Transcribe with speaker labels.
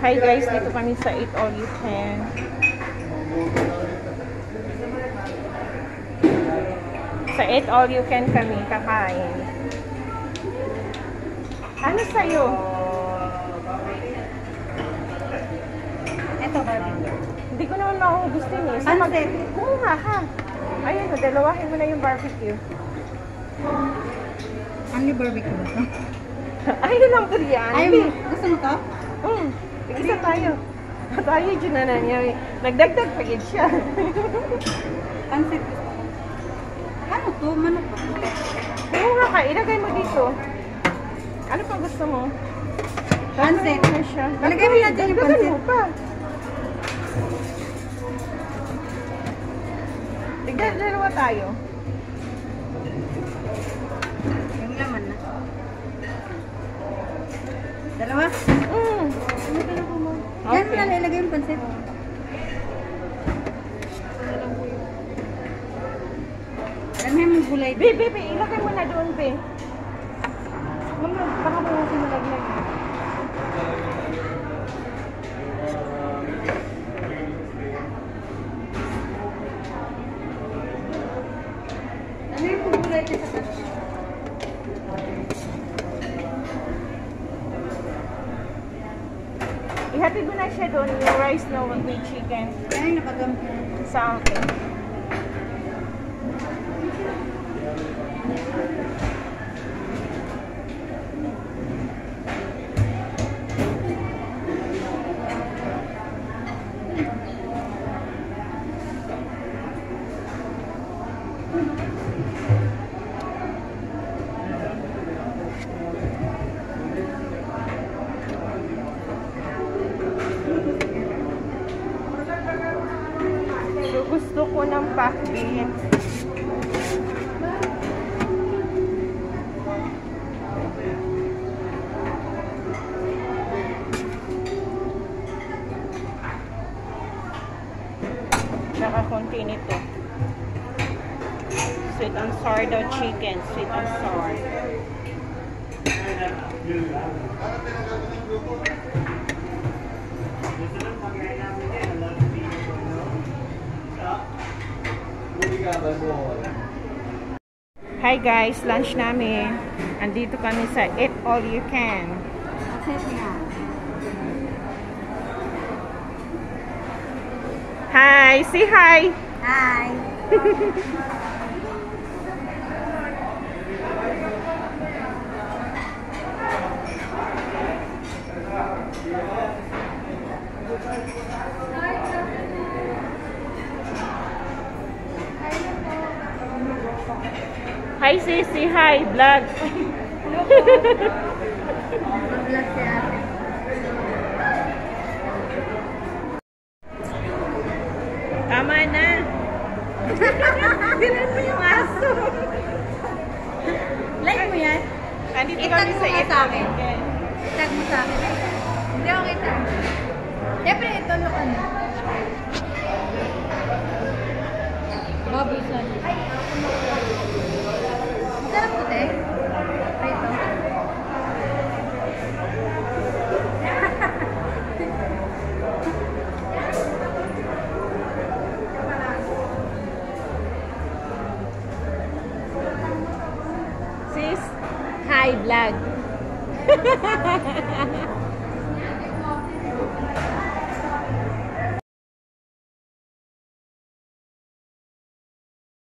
Speaker 1: Hi guys, dito kami sa Eat All You Can. Sa Eat All You Can kami kakain. Ano sa'yo?
Speaker 2: Ito, barbecue.
Speaker 1: Hindi ko naman mahugustuhin eh. So, kumuha ha. Ayun, dalawahin mo na yung barbecue.
Speaker 2: Only barbecue ba ito?
Speaker 1: Ayun lang po yan.
Speaker 2: Gusto mo to?
Speaker 1: Isa tayo. Tayo dyan na niya. Nagdagdag pa yun siya.
Speaker 2: Pansit. Ano to? Manok ba to?
Speaker 1: Kumuha ka. Ilagay mo dito. Ano pang gusto mo?
Speaker 2: Pansit.
Speaker 1: Na siya.
Speaker 2: Ilagay mo na dyan yung pansit.
Speaker 1: Mo pa. Tignan, dalawa tayo.
Speaker 2: Yung laman na. Dalawa? Yan mo na ilagay yung pansit. Alam mo yung gulay.
Speaker 1: Be, ilagay mo na doon, be. Mama, baka mo natin malaglag.
Speaker 2: Ano yung gulay ka sa taas?
Speaker 1: Ihatid mo na siya doon, yung rice na with chicken.
Speaker 2: Ay, nakagampi.
Speaker 1: Sa akin. Gusto ko ng pakbit. Nakakunti nito. Sweet and sour daw chicken. Sweet and sour. Hi guys, lunch namin. Andito kami sa Eat All You Can. Hi, say hi.
Speaker 2: Hi.
Speaker 1: Hi Sissy, hi, vlog.
Speaker 2: Vlog si ate.
Speaker 1: Tama na. Bilan mo yung aso.
Speaker 2: Like mo yan?
Speaker 1: Andito
Speaker 2: Itag
Speaker 1: kami
Speaker 2: mo
Speaker 1: sa
Speaker 2: nga
Speaker 1: Eat
Speaker 2: sa
Speaker 1: All
Speaker 2: akin.
Speaker 1: You Can.
Speaker 2: Tag mo sa akin. Hindi ako kita. Siyempre, ito look ano. Baboy son. Sarap to, te. Prito.
Speaker 1: Sis, hi, vlog.